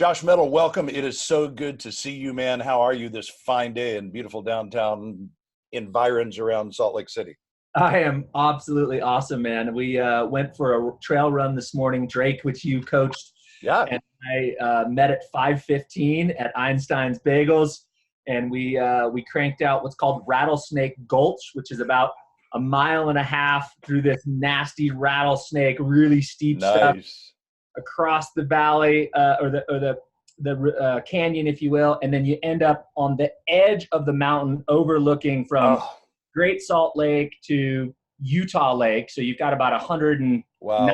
Josh Mettle, welcome. It is so good to see you, man. How are you this fine day in beautiful downtown environs around Salt Lake City? I am absolutely awesome, man. We went for a trail run this morning, Drake, which you coached, Yeah. and I met at 5:15 at Einstein's Bagels, and we cranked out what's called Rattlesnake Gulch, which is about a mile and a half through this nasty rattlesnake, really steep stuff Nice. across the valley or the canyon, if you will, and then you end up on the edge of the mountain, overlooking from Oh, Great Salt Lake to Utah Lake. So you've got about 190 wow.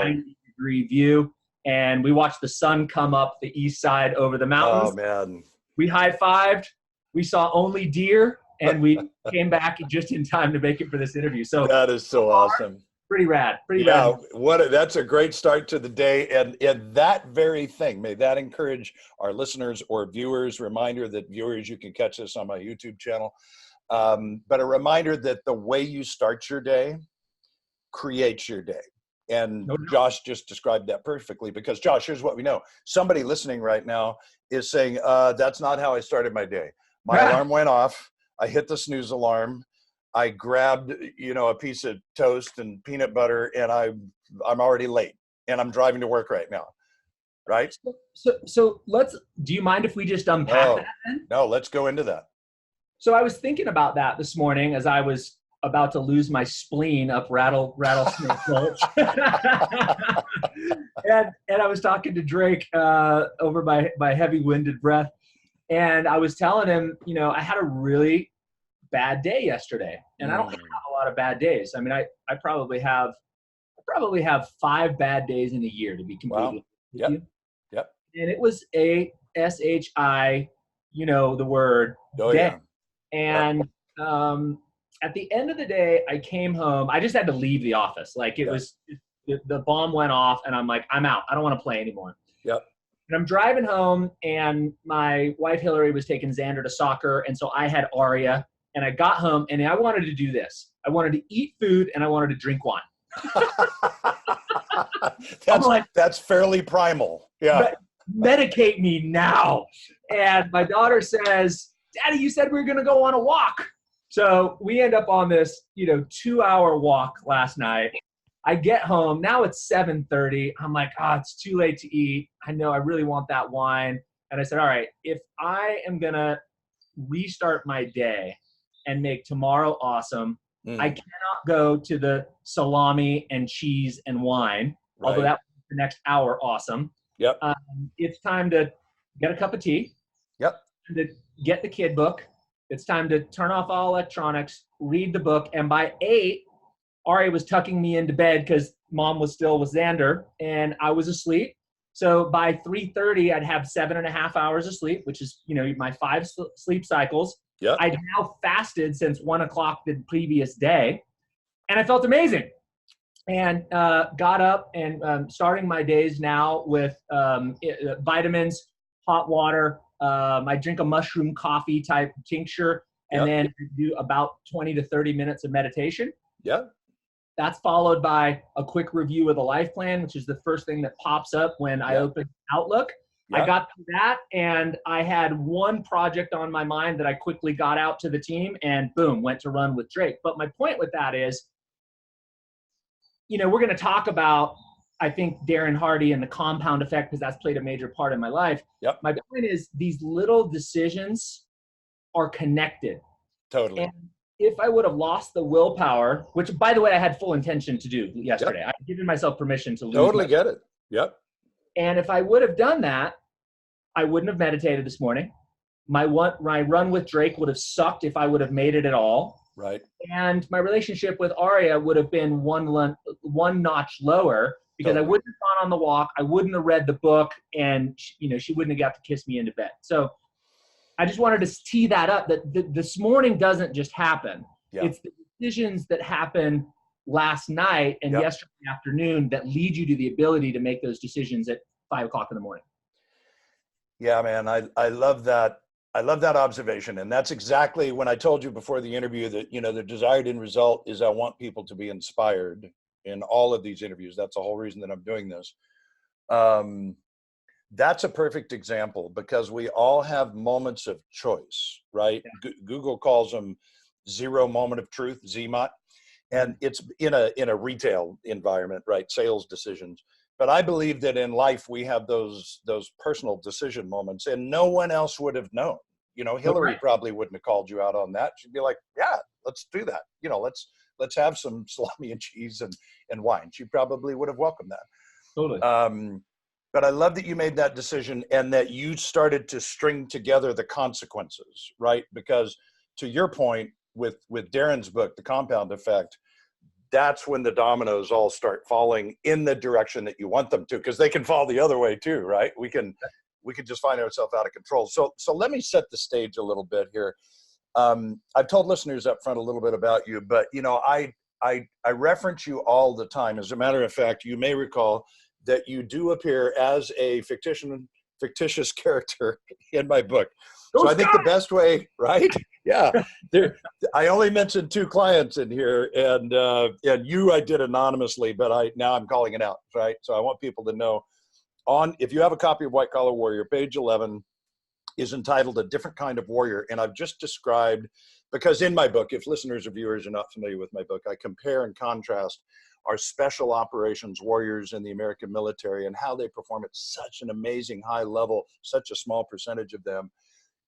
degree view. And we watched the sun come up the east side over the Oh, mountains. man. We high-fived. We saw only deer, and we came back just in time to make it for this interview. So That is so awesome. pretty rad. Pretty Yeah, rad. that's a great start to the day. And that very thing, may that encourage our listeners or viewers. Reminder that viewers, you can catch this on my YouTube channel. But a reminder that the way you start your day creates your day. And No doubt. Josh just described that perfectly, because Josh, here's what we know. Somebody listening right now is saying, that's not how I started my day. My alarm went off. I hit the snooze alarm. I grabbed, a piece of toast and peanut butter, and I'm already late, and I'm driving to work right now. Right? So do you mind if we just unpack that then? No, let's go into that. So I was thinking about that this morning as I was about to lose my spleen up Rattlesnake Gulch. and I was talking to Drake over my heavy-winded breath. And I was telling him, I had a really bad day yesterday. And I don't have a lot of bad days. I mean, I probably have 5 bad days in a year, to be completely honest with you. Yep. And it was a SHI, the word, day. Yeah. And at the end of the day, I came home. I just had to leave the office. Like it was, the bomb went off, and I'm like, I'm out. I don't want to play anymore. Yep. And I'm driving home, and my wife Hillary was taking Xander to soccer, and so I had Aria. And I got home, and I wanted to do this. I wanted to eat food, and I wanted to drink wine. That's fairly primal. Yeah. Medicate me now. And my daughter says, Daddy, you said we were going to go on a walk. So we end up on this, 2-hour walk last night. I get home. Now it's 7:30. I'm like, it's too late to eat. I know I really want that wine. And I said, all right, if I am going to restart my day and make tomorrow awesome, I cannot go to the salami and cheese and wine, although that will make the next hour awesome. Yep. It's time to get a cup of tea. Yep. To get the kid book. It's time to turn off all electronics, read the book, and by 8, Ari was tucking me into bed because Mom was still with Xander, and I was asleep. So by 3:30, I'd have 7.5 hours of sleep, which is, my 5 sleep cycles. Yep. I'd now fasted since 1 o'clock the previous day, and I felt amazing. And got up and starting my days now with vitamins, hot water. I drink a mushroom coffee type tincture, and then do about 20 to 30 minutes of meditation. Yep. That's followed by a quick review of the life plan, which is the first thing that pops up when I open Outlook. I got through that, and I had one project on my mind that I quickly got out to the team, and boom, went to run with Drake. But my point with that is, we're going to talk about, I think, Darren Hardy and the compound effect, because that's played a major part in my life. Yep. My point is, these little decisions are connected. Totally. And if I would have lost the willpower, which, by the way, I had full intention to do yesterday. I'd given myself permission to lose. Totally get it. Yep. And if I would have done that, I wouldn't have meditated this morning. My run with Drake would have sucked if I would have made it at all. Right. And my relationship with Aria would have been one notch lower, because I wouldn't have gone on the walk. I wouldn't have read the book, and she wouldn't have got to kiss me into bed. So I just wanted to tee that up, that this morning doesn't just happen. Yeah. It's the decisions that happen last night and yesterday afternoon that lead you to the ability to make those decisions at 5 o'clock in the morning. Yeah, man. I love that. I love that observation. And that's exactly when I told you before the interview that, the desired end result is I want people to be inspired in all of these interviews. That's the whole reason that I'm doing this. That's a perfect example because we all have moments of choice, right? Google calls them zero moment of truth, ZMOT, and it's in a retail environment, right? Sales decisions. But I believe that in life we have those personal decision moments, and no one else would have known. You know, Hillary probably wouldn't have called you out on that. She'd be like, "Yeah, let's do that. You know, let's have some salami and cheese and wine." She probably would have welcomed that. Totally. But I love that you made that decision and that you started to string together the consequences, right? Because to your point with Darren's book, The Compound Effect, that's when the dominoes all start falling in the direction that you want them to, because they can fall the other way too, right? We can just find ourselves out of control. So let me set the stage a little bit here. I've told listeners up front a little bit about you, but you know, I reference you all the time. As a matter of fact, you may recall that you do appear as a fictitious character in my book. So I think the best way, right? Yeah. I only mentioned 2 clients in here, and you I did anonymously, but now I'm calling it out, right? So I want people to know, if you have a copy of White Collar Warrior, page 11 is entitled A Different Kind of Warrior. And I've just described, because in my book, if listeners or viewers are not familiar with my book, I compare and contrast our special operations warriors in the American military and how they perform at such an amazing high level, such a small percentage of them,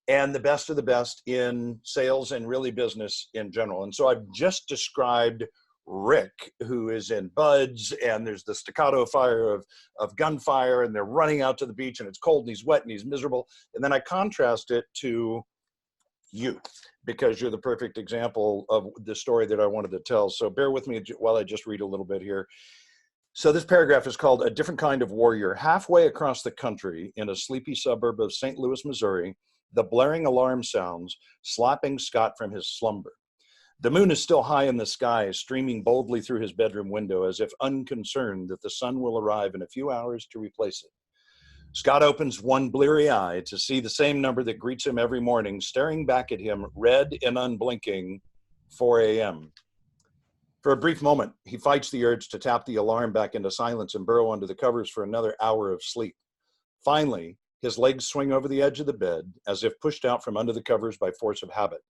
and the best of the best in sales and really business in general. And so I've just described Rick, who is in buds, and there's the staccato fire of gunfire, and they're running out to the beach, and it's cold, and he's wet, and he's miserable. And then I contrast it to you, because you're the perfect example of the story that I wanted to tell. So bear with me while I just read a little bit here. So this paragraph is called A Different Kind of Warrior. Halfway across the country, in a sleepy suburb of St. Louis, Missouri, the blaring alarm sounds, slapping Scott from his slumber. The moon is still high in the sky, streaming boldly through his bedroom window, as if unconcerned that the sun will arrive in a few hours to replace it. Scott opens one bleary eye to see the same number that greets him every morning, staring back at him, red and unblinking, 4 a.m. For a brief moment, he fights the urge to tap the alarm back into silence and burrow under the covers for another hour of sleep. Finally, his legs swing over the edge of the bed, as if pushed out from under the covers by force of habit.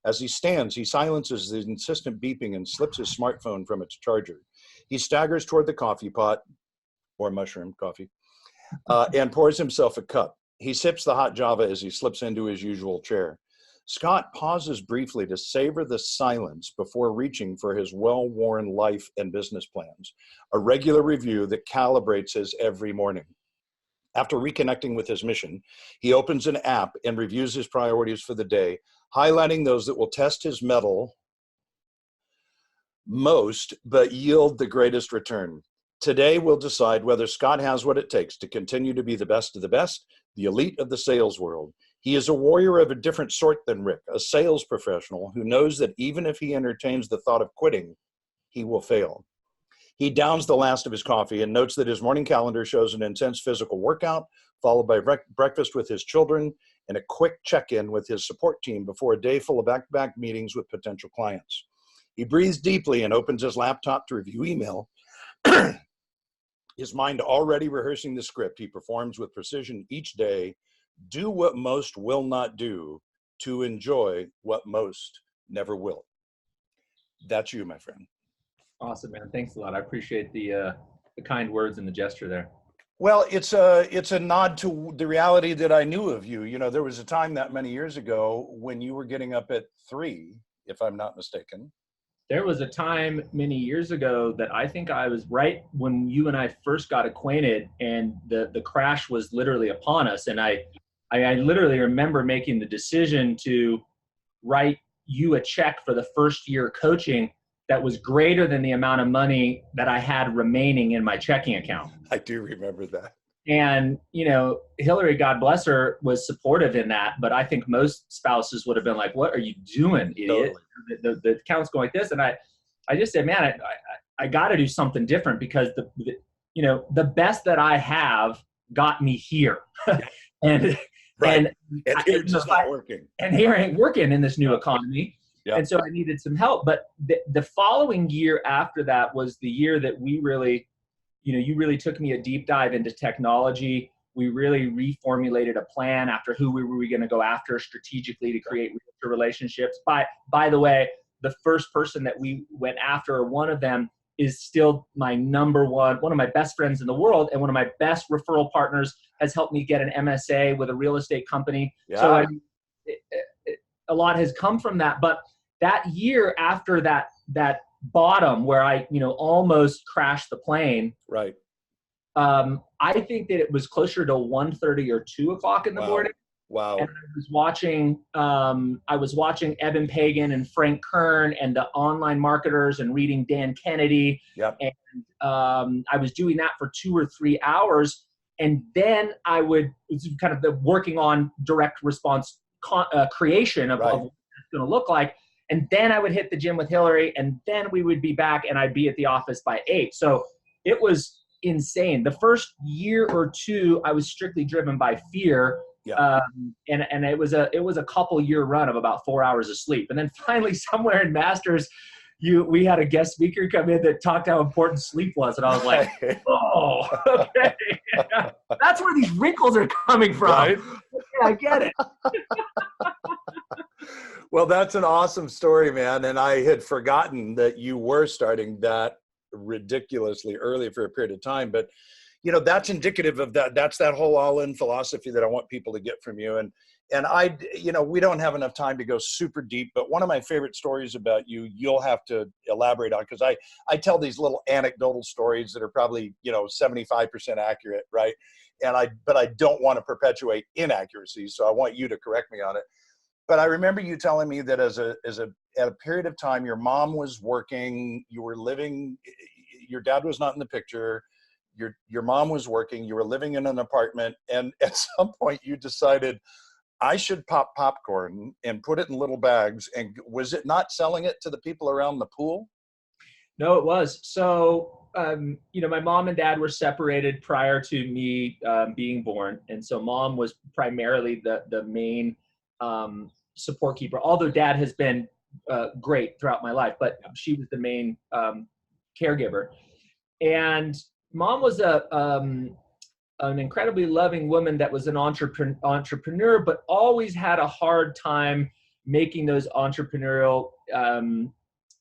As he stands, he silences the insistent beeping and slips his smartphone from its charger. He staggers toward the coffee pot, or mushroom coffee, and pours himself a cup. He sips the hot Java as he slips into his usual chair. Scott pauses briefly to savor the silence before reaching for his well-worn life and business plans, a regular review that calibrates his every morning. After reconnecting with his mission, he opens an app and reviews his priorities for the day, highlighting those that will test his mettle most but yield the greatest return. Today, we'll decide whether Scott has what it takes to continue to be the best of the best, the elite of the sales world. He is a warrior of a different sort than Rick, a sales professional who knows that even if he entertains the thought of quitting, he will fail. He downs the last of his coffee and notes that his morning calendar shows an intense physical workout, followed by breakfast with his children and a quick check-in with his support team before a day full of back-to-back meetings with potential clients. He breathes deeply and opens his laptop to review email. His mind already rehearsing the script he performs with precision each day. Do what most will not do to enjoy what most never will. That's you, my friend. Awesome, man. Thanks a lot. I appreciate the kind words and the gesture there. Well, it's a nod to the reality that I knew of you. You know, there was a time that many years ago when you were getting up at 3, if I'm not mistaken. There was a time many years ago that I think I was right when you and I first got acquainted, and the crash was literally upon us. And I literally remember making the decision to write you a check for the first year coaching that was greater than the amount of money that I had remaining in my checking account. I do remember that. And, you know, Hillary, God bless her, was supportive in that. But I think most spouses would have been like, what are you doing, idiot? Totally. The account's going like this. And I just said, man, I got to do something different, because the best that I have got me here. and right. and here it's just not working. And here ain't working in this new economy. Yeah. And so I needed some help. But the following year after that was the year that we really, you know, you really took me a deep dive into technology. We really reformulated a plan after who we were going to go after strategically to create realtor relationships. By the way, the first person that we went after, one of them, is still my number one of my best friends in the world, and one of my best referral partners, has helped me get an MSA with a real estate company. Yeah. So a lot has come from that. But that year after that bottom where I, almost crashed the plane. Right. I think that it was closer to 1:30 or 2 o'clock in the morning. Wow. And I was watching Eben Pagan and Frank Kern and the online marketers and reading Dan Kennedy. Yep. And I was doing that for 2 or 3 hours. And then I would kind of the working on direct response creation of what it's going to look like. And then I would hit the gym with Hillary, and then we would be back, and I'd be at the office by 8. So it was insane. The first year or two, I was strictly driven by fear. Yeah. And it was a couple year run of about 4 hours of sleep. And then finally somewhere in Masters, we had a guest speaker come in that talked how important sleep was. And I was like, oh, okay. That's where these wrinkles are coming from. Right? Yeah, I get it. Well, that's an awesome story, man. And I had forgotten that you were starting that ridiculously early for a period of time. But, that's indicative of that. That's that whole all-in philosophy that I want people to get from you. And we don't have enough time to go super deep, but one of my favorite stories about you'll have to elaborate on, because I tell these little anecdotal stories that are probably, 75% accurate. Right. But I don't want to perpetuate inaccuracies. So I want you to correct me on it. But I remember you telling me that at a period of time, your mom was working, you were living, your dad was not in the picture. Your mom was working, you were living in an apartment, and at some point you decided, I should pop popcorn and put it in little bags. And was it not selling it to the people around the pool? No, it was. So, my mom and dad were separated prior to me being born. And so mom was primarily the main support keeper, although dad has been great throughout my life, but she was the main caregiver. And mom was an incredibly loving woman that was an entrepreneur, but always had a hard time making those entrepreneurial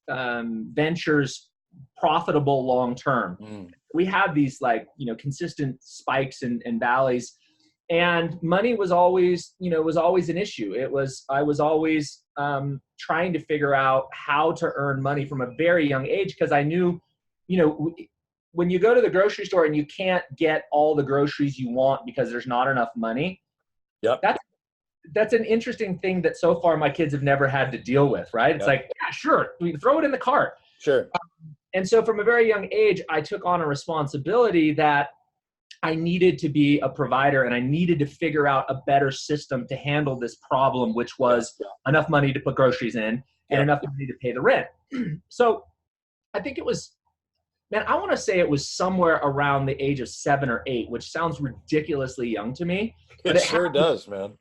ventures profitable long term. We had these consistent spikes and valleys, and money was always an issue. I was always trying to figure out how to earn money from a very young age, because I knew, when you go to the grocery store and you can't get all the groceries you want because there's not enough money. Yep. That's an interesting thing that so far my kids have never had to deal with, right? It's like, yeah, sure, we can throw it in the cart. Sure. And so from a very young age, I took on a responsibility that I needed to be a provider, and I needed to figure out a better system to handle this problem, which was enough money to put groceries in and enough money to pay the rent. So I think it was, I want to say it was somewhere around the age of 7 or 8, which sounds ridiculously young to me. It sure does, man.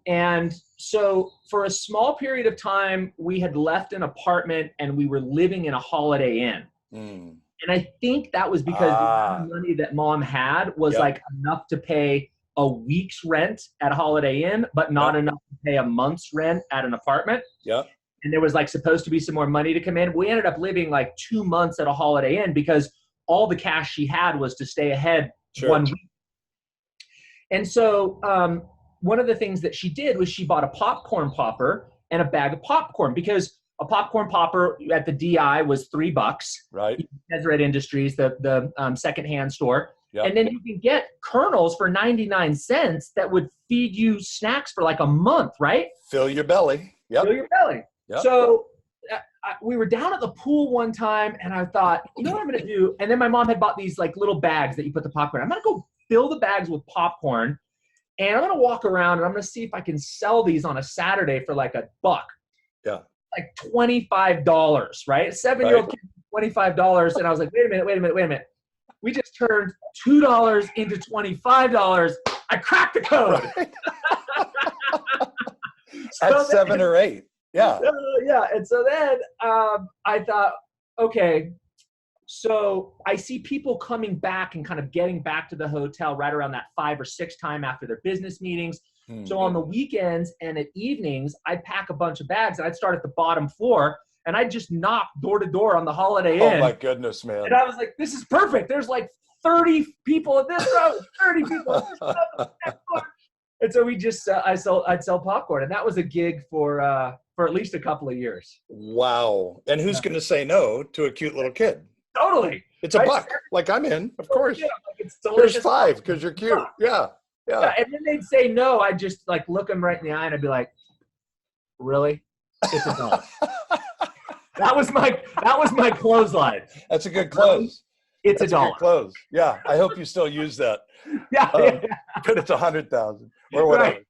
And so for a small period of time, we had left an apartment and we were living in a Holiday Inn. And I think that was because the money that mom had was enough to pay a week's rent at a Holiday Inn, but not enough to pay a month's rent at an apartment. Yep. And there was supposed to be some more money to come in. We ended up living 2 months at a Holiday Inn because all the cash she had was to stay ahead 1 week. And so one of the things that she did was she bought a popcorn popper and a bag of popcorn, because a popcorn popper at the DI was $3. Right. Deseret Industries, the secondhand store. Yep. And then you can get kernels for 99 cents that would feed you snacks for a month, right? Fill your belly. Yep. Fill your belly. Yep. So we were down at the pool one time, and I thought, you know what I'm going to do? And then my mom had bought these little bags that you put the popcorn. I'm going to go fill the bags with popcorn, and I'm going to walk around, and I'm going to see if I can sell these on a Saturday for $1. Yeah. $25, right? A 7-year-old kid, $25. And I was like, wait a minute. We just turned $2 into $25. I cracked the code. Right. At 7 or 8. Yeah. Yeah. And so then I thought, okay, So I see people coming back and kind of getting back to the hotel right around that 5 or 6 time after their business meetings. So on the weekends and at evenings, I'd pack a bunch of bags and I'd start at the bottom floor and I'd just knock door to door on the Holiday Inn. Oh my goodness, man. And I was like, this is perfect. There's like 30 people at this row, 30 people at this row. And so we just, I'd sell popcorn. And that was a gig for at least a couple of years. Wow. And who's going to say no to a cute little kid? Totally. It's a buck. Like, I'm in, of course. Yeah, like it's delicious. There's 5 because you're cute. Yeah. And then they'd say no. I'd just like look them right in the eye and I'd be like, really? It's a no. That was my clothesline. That's a good close. It's That's a dollar. good close. Yeah. I hope you still use that. Yeah. But it's 100,000 or whatever. Right.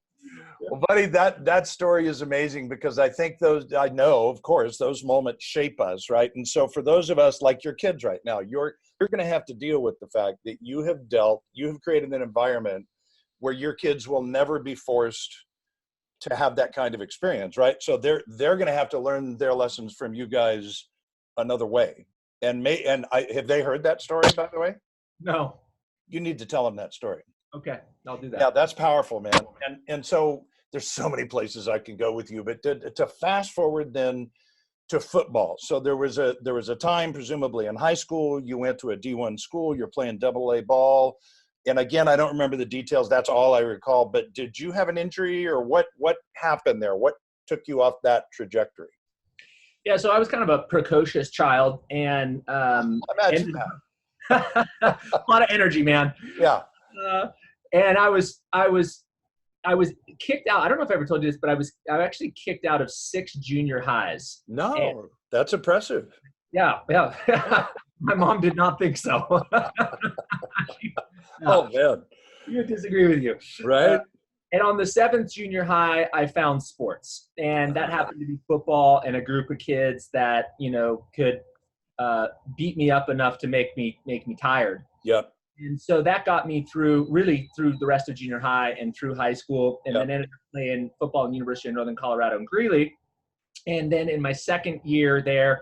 Well, buddy, that story is amazing because I think I know, of course, those moments shape us, right? And so for those of us like your kids right now, you're going to have to deal with the fact that you have created an environment where your kids will never be forced to have that kind of experience, right? So they're going to have to learn their lessons from you guys another way. And have they heard that story, by the way? No. You need to tell them that story. Okay, I'll do that. Yeah, that's powerful, man. And so there's so many places I can go with you, but to fast forward then to football. So there was a time, presumably in high school, you went to a D1 school, you're playing AA ball. And again, I don't remember the details. That's all I recall. But did you have an injury or what happened there? What took you off that trajectory? Yeah, so I was kind of a precocious child and imagine that. a lot of energy, man. Yeah. And I was kicked out. I don't know if I ever told you this, but I was actually kicked out of 6 junior highs. No, that's impressive. Yeah. My mom did not think so. Oh man, she would disagree with you, right? And on the 7th junior high, I found sports, and that happened to be football and a group of kids that could beat me up enough to make me tired. Yep. And so that got me through the rest of junior high and through high school, and then ended up playing football in University of Northern Colorado in Greeley. And then in my second year there,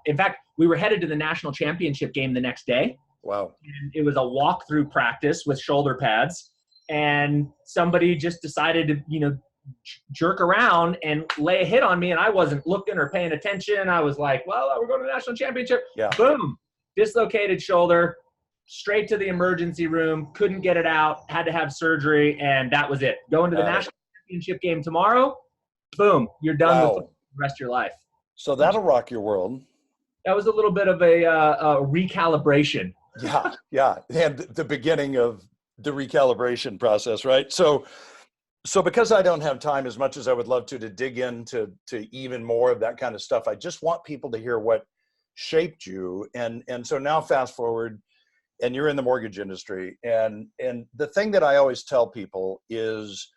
in fact, we were headed to the national championship game the next day. Wow. And it was a walk-through practice with shoulder pads, and somebody just decided to, jerk around and lay a hit on me, and I wasn't looking or paying attention. I was like, well, we're going to the national championship. Yeah. Boom. Dislocated shoulder, straight to the emergency room, couldn't get it out, had to have surgery, and that was it. Going to the national championship game tomorrow, boom, you're done with the rest of your life. So that'll rock your world. That was a little bit of a recalibration. Yeah. And the beginning of the recalibration process, right? So because I don't have time as much as I would love to dig into even more of that kind of stuff, I just want people to hear what shaped you. And so now fast forward, and you're in the mortgage industry. And the thing that I always tell people is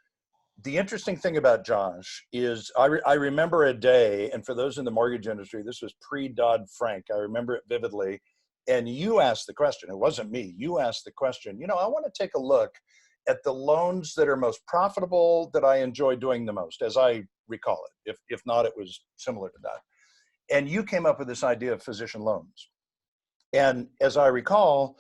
the interesting thing about Josh is I remember a day, and for those in the mortgage industry, this was pre-Dodd-Frank. I remember it vividly. And you asked the question, it wasn't me, you asked the question, I want to take a look at the loans that are most profitable, that I enjoy doing the most, as I recall it. If not, it was similar to that. And you came up with this idea of physician loans. And as I recall,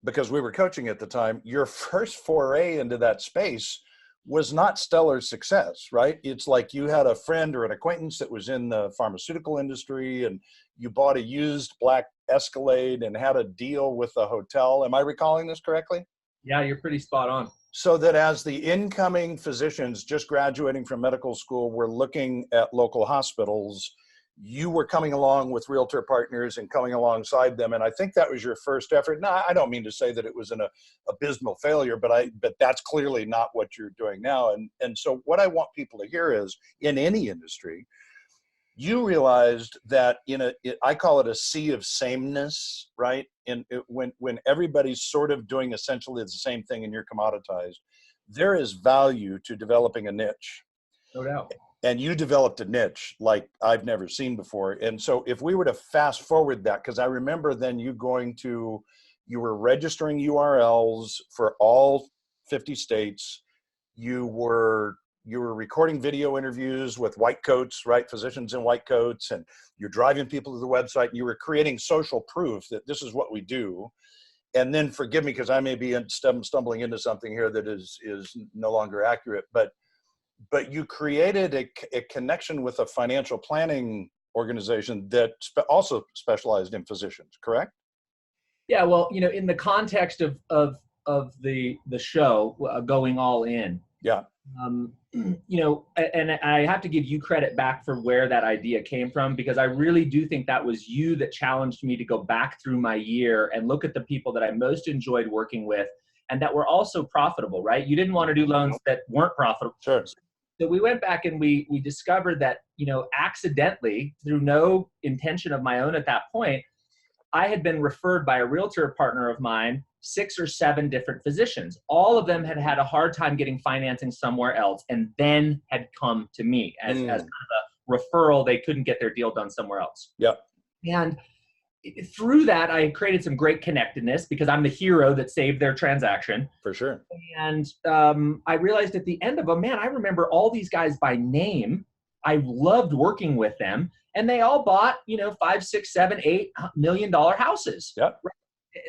because we were coaching at the time, your first foray into that space was not stellar success, right? It's like you had a friend or an acquaintance that was in the pharmaceutical industry and you bought a used black Escalade and had a deal with the hotel. Am I recalling this correctly? Yeah, you're pretty spot on. So that as the incoming physicians just graduating from medical school were looking at local hospitals, you were coming along with realtor partners and coming alongside them. And I think that was your first effort. Now, I don't mean to say that it was an abysmal failure, but that's clearly not what you're doing now. And so what I want people to hear is, in any industry, you realized that I call it a sea of sameness, right? When everybody's sort of doing essentially the same thing and you're commoditized, there is value to developing a niche. No doubt. And you developed a niche like I've never seen before. And so if we were to fast forward that, because I remember then you were registering URLs for all 50 states. You were you were recording video interviews with white coats, right? Physicians in white coats, and you're driving people to the website. And you were creating social proof that this is what we do. And then forgive me, because I may be stumbling into something here that is no longer accurate, but you created a connection with a financial planning organization that also specialized in physicians, correct? Yeah, well, in the context of the show, Going All In. Yeah. And I have to give you credit back for where that idea came from, because I really do think that was you that challenged me to go back through my year and look at the people that I most enjoyed working with and that were also profitable, right? You didn't want to do loans that weren't profitable. Sure. So we went back and we discovered that, accidentally, through no intention of my own at that point, I had been referred by a realtor partner of mine 6 or 7 different physicians. All of them had had a hard time getting financing somewhere else and then had come to me as kind of a referral. They couldn't get their deal done somewhere else. Yeah. And through that, I created some great connectedness because I'm the hero that saved their transaction. For sure. And I realized at the end of it, man, I remember all these guys by name. I loved working with them. And they all bought, $5, $6, $7, $8 million houses. Yep.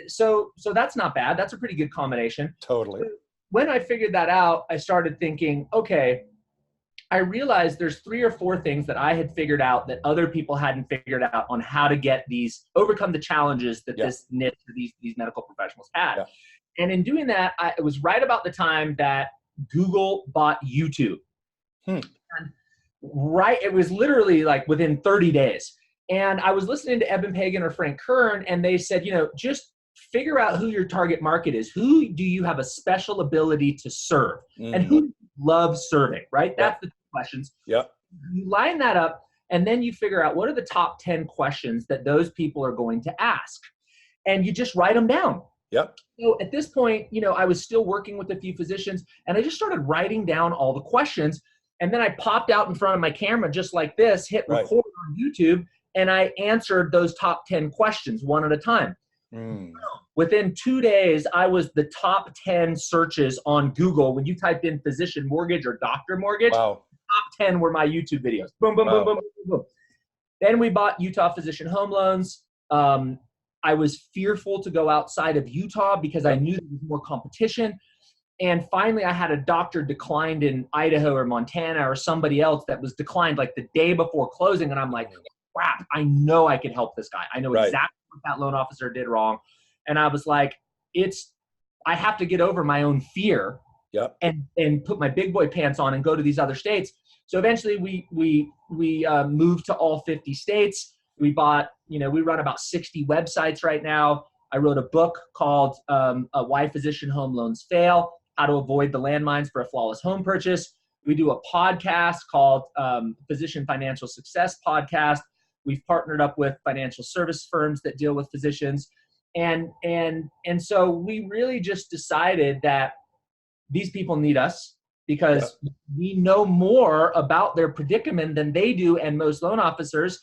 So that's not bad. That's a pretty good combination. Totally. When I figured that out, I started thinking, okay, I realized there's 3 or 4 things that I had figured out that other people hadn't figured out on how to overcome the challenges that this niche, these medical professionals had. Yeah. And in doing that, it was right about the time that Google bought YouTube. And it was literally like within 30 days. And I was listening to Eben Pagan or Frank Kern, and they said, just figure out who your target market is. Who do you have a special ability to serve? And who loves serving, right? That's the 2 questions. Yeah. You line that up, and then you figure out what are the top 10 questions that those people are going to ask. And you just write them down. Yep. So at this point, I was still working with a few physicians, and I just started writing down all the questions. And then I popped out in front of my camera just like this, hit record on YouTube, and I answered those top 10 questions one at a time. Within 2 days, I was the top 10 searches on Google. When you typed in physician mortgage or doctor mortgage, top 10 were my YouTube videos. Boom, boom, boom, boom, boom, boom. Then we bought Utah Physician Home Loans. I was fearful to go outside of Utah because I knew there was more competition. And finally, I had a doctor declined in Idaho or Montana or somebody else that was declined like the day before closing. And I'm like, crap, I know I can help this guy. I know exactly what that loan officer did wrong. And I was like, I have to get over my own fear and put my big boy pants on and go to these other states. So eventually we moved to all 50 states. We bought, we run about 60 websites right now. I wrote a book called Why Physician Home Loans Fail, How to Avoid the Landmines for a Flawless Home Purchase. We do a podcast called Physician Financial Success Podcast. We've partnered up with financial service firms that deal with physicians. And so we really just decided that these people need us because we know more about their predicament than they do and most loan officers.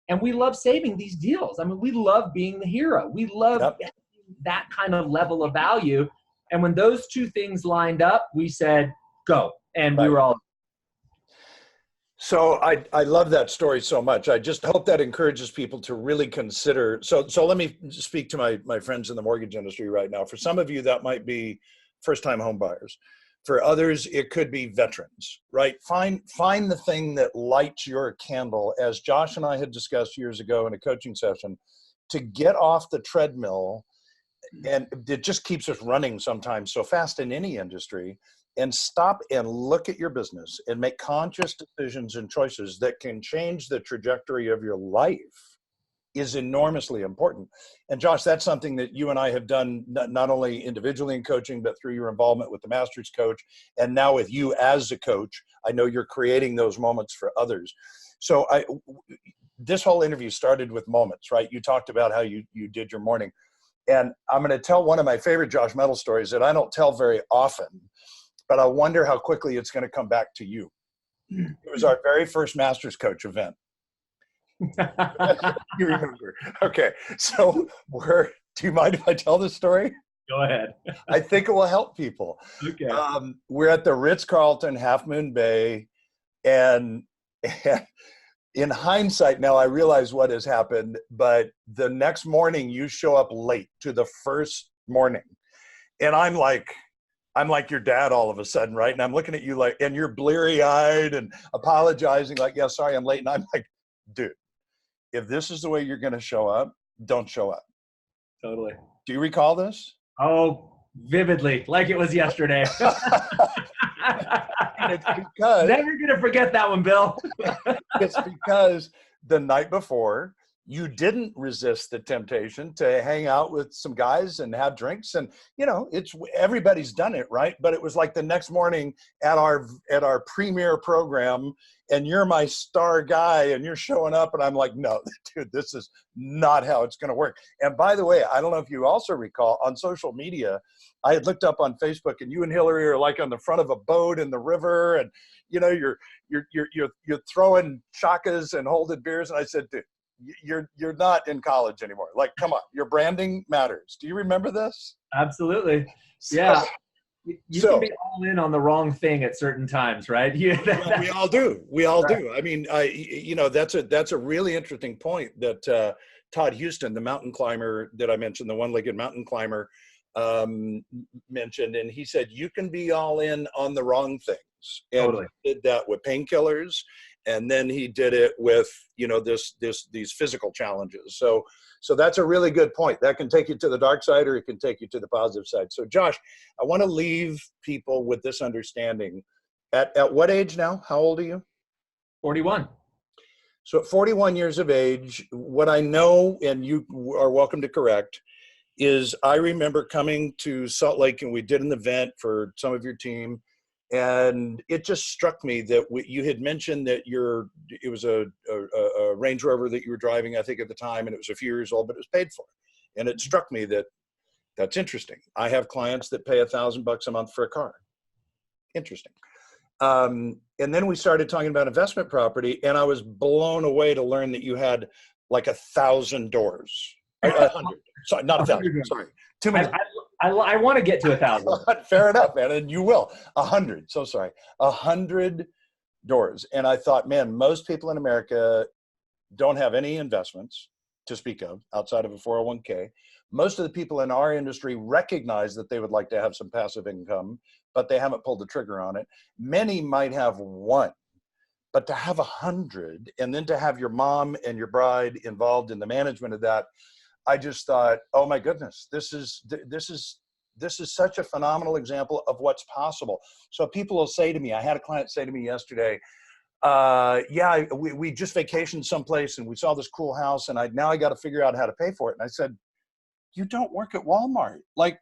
And we love saving these deals. I mean, we love being the hero. We love that kind of level of value. And when those 2 things lined up, we said, go. And we were all. So I love that story so much. I just hope that encourages people to really consider. So let me speak to my friends in the mortgage industry right now. For some of you, that might be first-time home buyers. For others, it could be veterans, right? Find the thing that lights your candle, as Josh and I had discussed years ago in a coaching session, to get off the treadmill. And it just keeps us running sometimes so fast in any industry, and stop and look at your business and make conscious decisions and choices that can change the trajectory of your life is enormously important. And Josh, that's something that you and I have done not only individually in coaching, but through your involvement with the Masters Coach. And now with you as a coach, I know you're creating those moments for others. So this whole interview started with moments, right? You talked about how you did your morning. And I'm going to tell one of my favorite Josh Mettle stories that I don't tell very often, but I wonder how quickly it's going to come back to you. It was our very first Masters Coach event. You remember? Okay. So do you mind if I tell this story? Go ahead. I think it will help people. Okay. We're at the Ritz-Carlton, Half Moon Bay, and in hindsight now, I realize what has happened. But the next morning, you show up late to the first morning, and I'm like your dad all of a sudden, right? And I'm looking at you like, and you're bleary-eyed and apologizing, like, yeah, sorry, I'm late. And I'm like, dude, if this is the way you're going to show up, don't show up. Totally. Do you recall this? Oh, vividly, like it was yesterday. And it's because never gonna forget that one, Bill. it's because the night before you didn't resist the temptation to hang out with some guys and have drinks, and it's everybody's done it, right? But it was like the next morning at our premiere program, and you're my star guy, and you're showing up, and I'm like, no, dude, this is not how it's going to work. And by the way, I don't know if you also recall on social media, I had looked up on Facebook, and you and Hillary are like on the front of a boat in the river, and you're throwing shakas and holding beers, and I said, dude, you're not in college anymore. Like, come on, your branding matters. Do you remember this? Absolutely. Yeah. You can be all in on the wrong thing at certain times, right? Well, we all do. We all do. I mean, that's a really interesting point that Todd Houston, the mountain climber that I mentioned, the one-legged mountain climber, mentioned, and he said you can be all in on the wrong things. And totally. He did that with painkillers, and then he did it with these physical challenges. So that's a really good point. That can take you to the dark side, or it can take you to the positive side. So Josh, I want to leave people with this understanding. At what age now? How old are you? 41. So at 41 years of age, what I know, and you are welcome to correct, is I remember coming to Salt Lake, and we did an event for some of your team, and it just struck me that you had mentioned that it was a Range Rover that you were driving, I think, at the time, and it was a few years old, but it was paid for. And it struck me that's interesting. I have clients that pay $1,000 a month for a car. Interesting. And then we started talking about investment property, and I was blown away to learn that you had like 1,000 doors. 100. Sorry, not 1,000. Sorry. Too many. I want to get to 1,000. Fair enough, man. And you will. 100. So sorry. 100 doors. And I thought, man, most people in America don't have any investments to speak of outside of a 401k. Most of the people in our industry recognize that they would like to have some passive income, but they haven't pulled the trigger on it. Many might have one, but to have 100, and then to have your mom and your bride involved in the management of that, I just thought, oh my goodness, this is such a phenomenal example of what's possible. So people will say to me, I had a client say to me yesterday, we just vacationed someplace and we saw this cool house, and now I got to figure out how to pay for it. And I said, you don't work at Walmart. Like,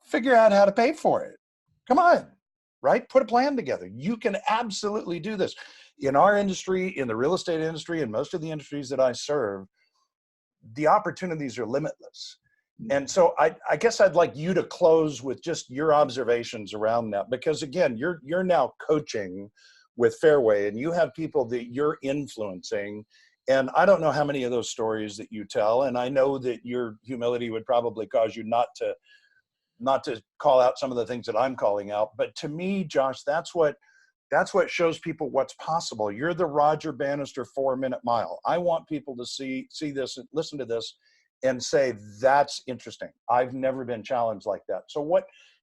figure out how to pay for it. Come on, right? Put a plan together. You can absolutely do this. In our industry, in the real estate industry, and most of the industries that I serve, the opportunities are limitless. And so I guess I'd like you to close with just your observations around that, because again, you're now coaching with Fairway, and you have people that you're influencing. And I don't know how many of those stories that you tell. And I know that your humility would probably cause you not to call out some of the things that I'm calling out. But to me, Josh, that's what shows people what's possible. You're the Roger Bannister 4-minute mile. I want people to see this and listen to this and say, that's interesting. I've never been challenged like that. So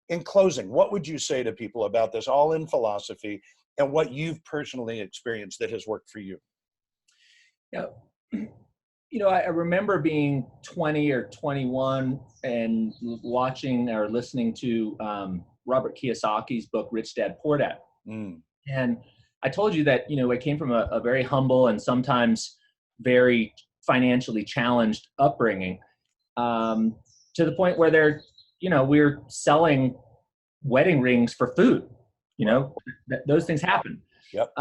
in closing, what would you say to people about this all-in philosophy and what you've personally experienced that has worked for you? Yeah. I remember being 20 or 21 and watching or listening to Robert Kiyosaki's book, Rich Dad, Poor Dad. Mm. And I told you that, I came from a very humble and sometimes very financially challenged upbringing, to the point where we're selling wedding rings for food, those things happen. Yep.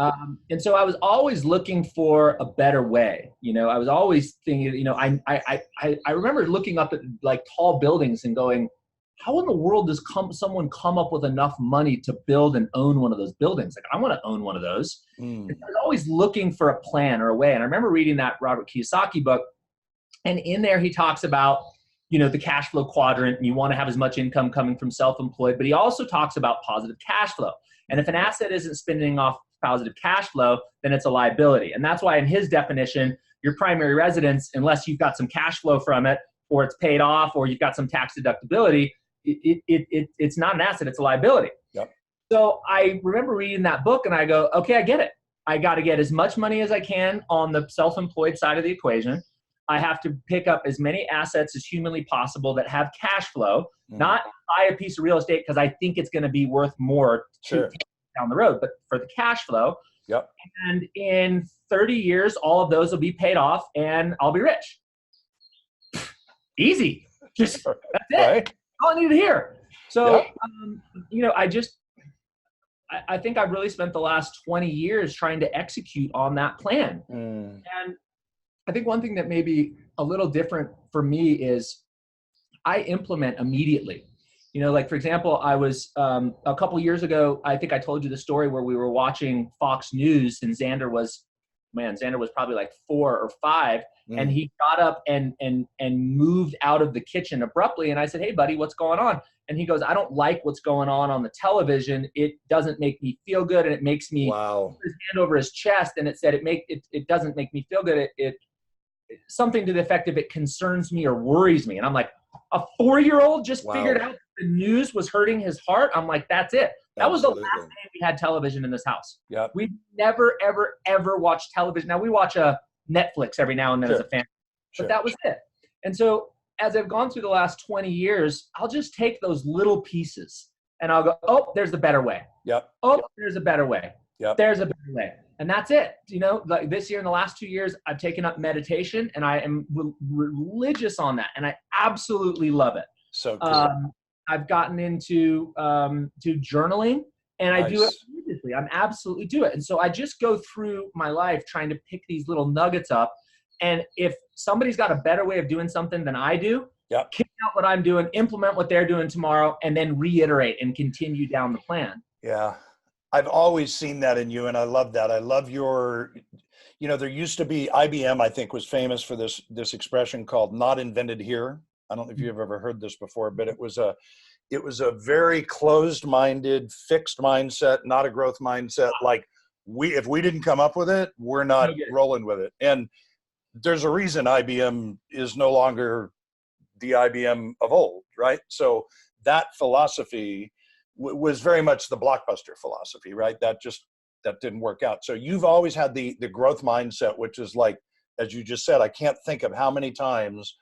And so I was always looking for a better way. I was always thinking, I remember looking up at like tall buildings and going, how in the world does someone come up with enough money to build and own one of those buildings? Like, I want to own one of those. Mm. I was always looking for a plan or a way. And I remember reading that Robert Kiyosaki book, and in there he talks about, the cash flow quadrant, and you want to have as much income coming from self-employed, but he also talks about positive cash flow. And if an asset isn't spinning off positive cash flow, then it's a liability. And that's why in his definition, your primary residence, unless you've got some cash flow from it, or it's paid off, or you've got some tax deductibility, it's not an asset, it's a liability. Yep. So I remember reading that book and I go, okay, I get it. I got to get as much money as I can on the self-employed side of the equation. I have to pick up as many assets as humanly possible that have cash flow, not buy a piece of real estate because I think it's going to be worth more down the road, but for the cash flow. Yep. And in 30 years, all of those will be paid off and I'll be rich. Easy. Just that's it. Right. All I need to hear. So, I think I've really spent the last 20 years trying to execute on that plan. And I think one thing that may be a little different for me is I implement immediately. Like for example, I was a couple years ago, I think I told you the story where we were watching Fox News and Xander was probably like 4 or 5. And he got up and moved out of the kitchen abruptly. And I said, hey, buddy, what's going on? And he goes, I don't like what's going on the television. It doesn't make me feel good. And it makes me put his hand over his chest. And it said, it doesn't make me feel good. It something to the effect of it concerns me or worries me. And I'm like, a 4-year-old just figured out the news was hurting his heart. I'm like, that's it. That was the last day we had television in this house. Yep. We never, ever, ever watched television. Now we watch a Netflix every now and then as a family, but that was it. And so as I've gone through the last 20 years, I'll just take those little pieces and I'll go, oh, there's a better way. Yep. Oh, there's a better way. Yep. There's a better way. And that's it. Like this year, in the last 2 years, I've taken up meditation and I am religious on that. And I absolutely love it. So cool. I've gotten into to journaling and I do it religiously. I'm absolutely do it. And so I just go through my life trying to pick these little nuggets up. And if somebody's got a better way of doing something than I do, kick out what I'm doing, implement what they're doing tomorrow, and then reiterate and continue down the plan. Yeah. I've always seen that in you, and I love that. I love your, there used to be, IBM, I think, was famous for this expression called "not invented here." I don't know if you've ever heard this before, but it was a very closed-minded, fixed mindset, not a growth mindset. Like if we didn't come up with it, we're not rolling with it. And there's a reason IBM is no longer the IBM of old, right? So that philosophy was very much the Blockbuster philosophy, right? That didn't work out. So you've always had the growth mindset, which is like, as you just said, I can't think of how many times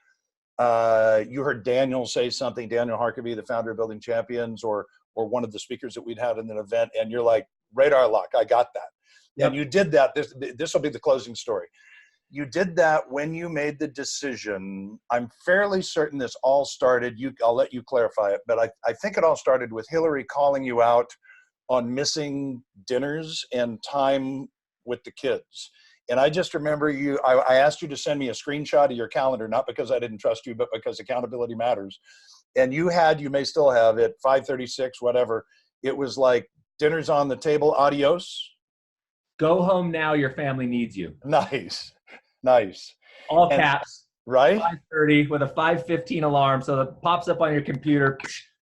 you heard Daniel say something, Daniel Harkavy, the founder of Building Champions, or one of the speakers that we'd had in an event, and you're like, radar lock, I got that. Yep. And you did that. This will be the closing story. You did that when you made the decision. I'm fairly certain this all started, I'll let you clarify it, but I think it all started with Hillary calling you out on missing dinners and time with the kids. And I just remember I asked you to send me a screenshot of your calendar, not because I didn't trust you, but because accountability matters. And you may still have it, 5:36, whatever. It was like, dinner's on the table, adios. Go home now, your family needs you. Nice. All caps. Right? 5:30 with a 5:15 alarm, so that pops up on your computer.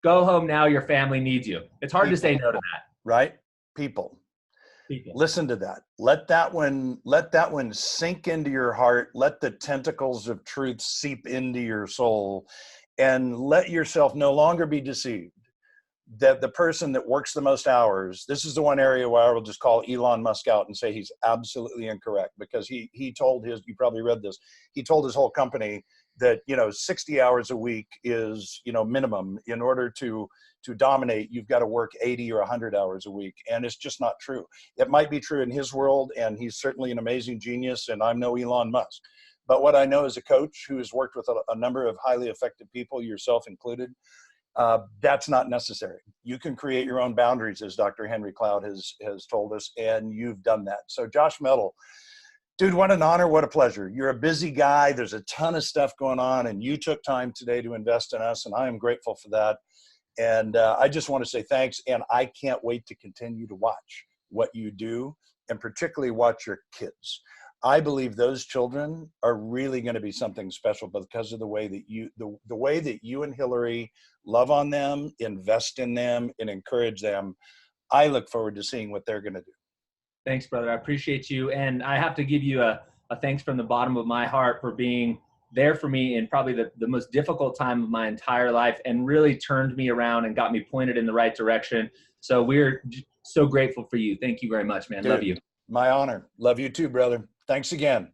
Go home now, your family needs you. It's hard to say no to that. Right? People. Listen to that. Let that one sink into your heart. Let the tentacles of truth seep into your soul, and let yourself no longer be deceived that the person that works the most hours, this is the one area where I will just call Elon Musk out and say he's absolutely incorrect, because he told you probably read this, he told his whole company that, 60 hours a week is, minimum. In order to dominate, you've got to work 80 or 100 hours a week. And it's just not true. It might be true in his world, and he's certainly an amazing genius, and I'm no Elon Musk. But what I know as a coach who has worked with a number of highly effective people, yourself included, that's not necessary. You can create your own boundaries, as Dr. Henry Cloud has told us, and you've done that. So Josh Mettle, dude, what an honor, what a pleasure. You're a busy guy. There's a ton of stuff going on, and you took time today to invest in us, and I am grateful for that. And I just want to say thanks, and I can't wait to continue to watch what you do, and particularly watch your kids. I believe those children are really going to be something special because of the way that the way that you and Hillary love on them, invest in them, and encourage them. I look forward to seeing what they're going to do. Thanks, brother. I appreciate you. And I have to give you a thanks from the bottom of my heart for being there for me in probably the most difficult time of my entire life, and really turned me around and got me pointed in the right direction. So we're so grateful for you. Thank you very much, man. Dude, love you. My honor. Love you too, brother. Thanks again.